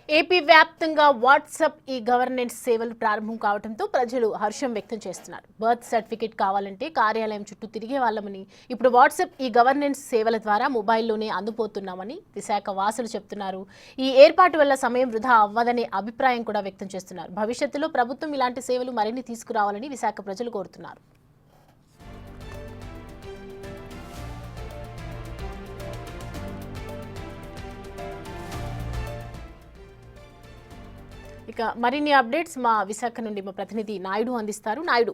AP వ్యాప్తంగా WhatsApp e governance సేవలు ప్రారంభం కావడంతో ప్రజలు హర్షం వ్యక్తం చేస్తున్నారు. బర్త్ సర్టిఫికేట్ కావాలంటే కార్యాలయం చుట్టూ తిరిగే వాళ్ళమని ఇప్పుడు వాట్సాప్ ఈ గవర్నెన్స్ సేవల ద్వారా మొబైల్లోనే అందుపోతున్నామని విశాఖ వాసులు చెప్తున్నారు. ఈ ఏర్పాటు వల్ల సమయం వృధా అవ్వదనే అభిప్రాయం కూడా వ్యక్తం చేస్తున్నారు. భవిష్యత్తులో ప్రభుత్వం ఇలాంటి సేవలు మరిన్ని తీసుకురావాలని విశాఖ ప్రజలు కోరుతున్నారు. ఇక మరిన్ని అప్డేట్స్ మా విశాఖ నుండి మా ప్రతినిధి నాయుడు అందిస్తారు. నాయుడు,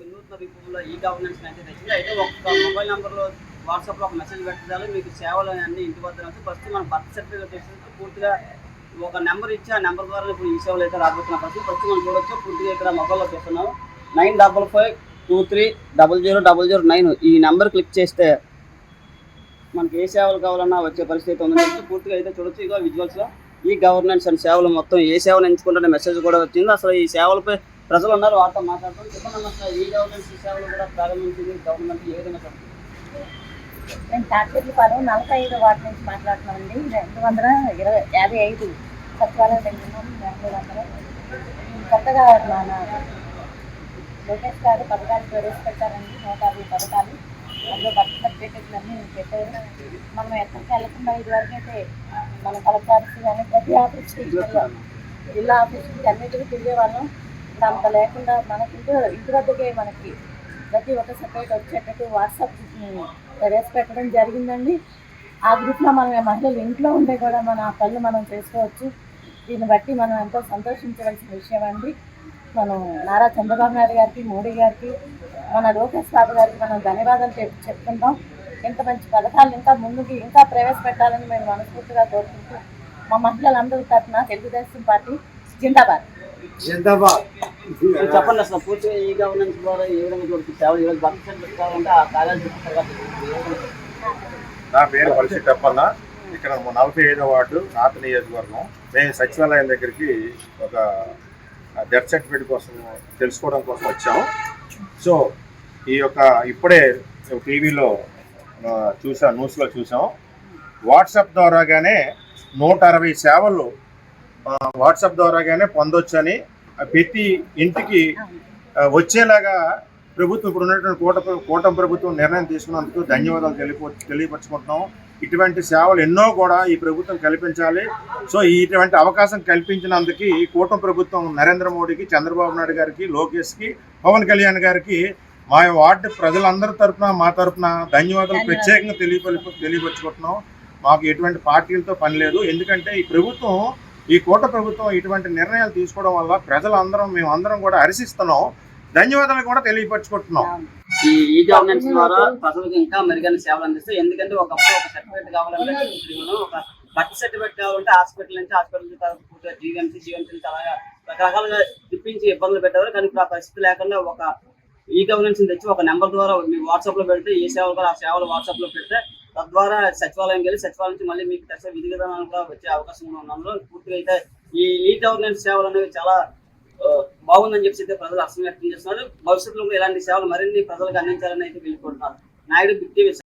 వినూత్న రూపంలో ఈ గవర్నెన్స్ అయితే తెచ్చింది. అయితే ఒక మొబైల్ నెంబర్లో వాట్సాప్లో ఒక మెసేజ్ పెట్టాలి, మీకు సేవలు అన్ని ఇంటి వద్ద నుంచి ఫస్ట్ మనం బర్త్ సర్టిఫికేట్ చేసినట్టు పూర్తిగా ఒక నెంబర్ ఇచ్చి ఆ నెంబర్ ద్వారా ఇప్పుడు ఈ సేవలు అయితే రాబోతున్న ఫస్ట్ మనం చూడొచ్చు. పూర్తిగా ఇక్కడ మొబైల్లో చూస్తున్నాం 95500009 ఈ నెంబర్ క్లిక్ చేస్తే మనకి ఏ సేవలు కావాలన్నా వచ్చే పరిస్థితి ఉందని పూర్తిగా అయితే చూడొచ్చు. ఇక విజువల్స్లో ఈ గవర్నెన్స్ అండ్ సేవలు మొత్తం ఏ సేవను ఎంచుకుంటే మెసేజ్ కూడా వచ్చింది. అసలు ఈ సేవలపై ప్రజలు ఉన్నారు, వారితో మాట్లాడుతాం. చెప్పండి అసలు ఈ గవర్నెన్స్ ఈ సేవలు కూడా ప్రారంభించింది గవర్నమెంట్ ఏ విధంగా చెప్తుంది? నేను తాటిపల్లి 45 వార్డు నుంచి మాట్లాడుతున్నామండి. 255 సచివాలయం వెళ్ళినాం. 200 కొత్తగా మన లోకేష్ గారు పథకాలు ప్రవేశపెట్టారండి. 150 పథకాలు, అందులో బర్త్ సర్టిఫికేట్లు అన్నీ పెట్టారు. మనం ఎక్కడికి వెళ్ళకుండా ఇదివరకు అయితే మన కలెక్టర్ ఆఫీస్ కానీ ప్రతి ఆఫీస్కి జిల్లా ఆఫీస్కి అన్నిటికీ తిరిగే వాళ్ళం. ఇప్పుడు అంత లేకుండా మనకి ఇంటి వద్దకే మనకి ప్రతి ఒక్క సపరేట్ వచ్చేటట్టు వాట్సాప్ ప్రవేశపెట్టడం జరిగిందండి. ఆ గ్రూప్లో మనం మహిళలు ఇంట్లో ఉంటే కూడా మన పనులు మనం చేసుకోవచ్చు. దీన్ని బట్టి మనం ఎంతో సంతోషించవలసిన విషయం అండి. మనం నారా చంద్రబాబు నాయుడు గారికి, మోడీ గారికి, మన లోకేష్ బాబు గారికి మనం ధన్యవాదాలు చెప్పుకుంటాం. ఇంత మంచి పథకాలు ఇంకా ముందుకి ఇంకా ప్రవేశపెట్టాలని మేము మనస్ఫూర్తిగా కోరుకుంటూ మా మహిళలందరి తరఫున తెలుగుదేశం పార్టీ జిందాబాద్. చెప్పండి అసలు పూర్తిగా ఈ గవర్నెన్స్ ద్వారా ఏ విధంగా చూడొచ్చు సేవలు? ఈరోజు బర్త్ సర్టిఫికేట్ కావాలంటే ఆ కార్యాలయం నా పేరు పరిస్థితప్పన్న. ఇక్కడ 45వ వార్డు నార్త్ నియోజకవర్గం. మేము సచివాలయం దగ్గరికి ఒక డెత్ సర్టిఫికేట్ కోసం తెలుసుకోవడం కోసం వచ్చాము. సో ఈ యొక్క ఇప్పుడే టీవీలో చూసాం, న్యూస్లో చూసాం. వాట్సాప్ ద్వారాగానే 160 సేవలు వాట్సాప్ ద్వారాగానే పొందొచ్చని ప్రతి ఇంటికి వచ్చేలాగా ప్రభుత్వం ఇప్పుడు ఉన్నటువంటి కూటమి ప్రభుత్వం నిర్ణయం తీసుకున్నందుకు ధన్యవాదాలు తెలియపరుచుకుంటున్నాం. ఇటువంటి సేవలు ఎన్నో కూడా ఈ ప్రభుత్వం కల్పించాలి. సో ఇటువంటి అవకాశం కల్పించినందుకు ఈ కూటమి ప్రభుత్వం నరేంద్ర మోడీకి, చంద్రబాబు నాయుడు గారికి, లోకేష్కి, పవన్ కళ్యాణ్ గారికి మా వార్డు ప్రజలందరి తరఫున మా తరఫున ధన్యవాదాలు ప్రత్యేకంగా తెలియపరుచుకుంటున్నాం. మాకు ఎటువంటి పార్టీలతో పని లేదు. ఎందుకంటే ఈ కూటమి ప్రభుత్వం ఇటువంటి నిర్ణయాలు తీసుకోవడం వల్ల ప్రజలందరం మేమందరం కూడా హర్షిస్తున్నాం. ధన్యవాదాలు కూడా తెలియపరుచుకుంటున్నాం. ఈ గవర్నెన్స్ ద్వారా ప్రజలకు ఇంకా మెరుగైన సేవలు అందిస్తాయి. ఎందుకంటే ఒకప్పుడు ఒక సర్టిఫికేట్ కావాలంటే ఒక బర్త్ సర్టిఫికేట్ కావాలంటే హాస్పిటల్ నుంచి జీవీఎంసీ నుంచి అలాగా రకరకాలుగా తిప్పించి ఇబ్బందులు పెట్టేవారు. కానీ ఇప్పుడు ఆ పరిస్థితి లేకుండా ఒక ఈ గవర్నెన్స్ తెచ్చి ఒక నెంబర్ ద్వారా మీరు వాట్సాప్ లో పెడితే ఏ సేవలు కూడా ఆ సేవలు వాట్సాప్ లో పెడితే తద్వారా సచివాలయం వెళ్ళి సచివాలయం నుంచి మళ్ళీ మీకు తెచ్చే విధి విధానాలు కూడా వచ్చే అవకాశం ఉన్నందులో పూర్తిగా అయితే ఈ గవర్నెన్స్ సేవలు అనేవి చాలా బాగుందని చెప్పి ప్రజలు హర్షం వ్యక్తం చేస్తున్నారు. భవిష్యత్తులో ఇలాంటి సేవలు మరిన్ని ప్రజలకు అందించాలని అయితే వెళ్ళిపోతున్నారు. Naidu big TV.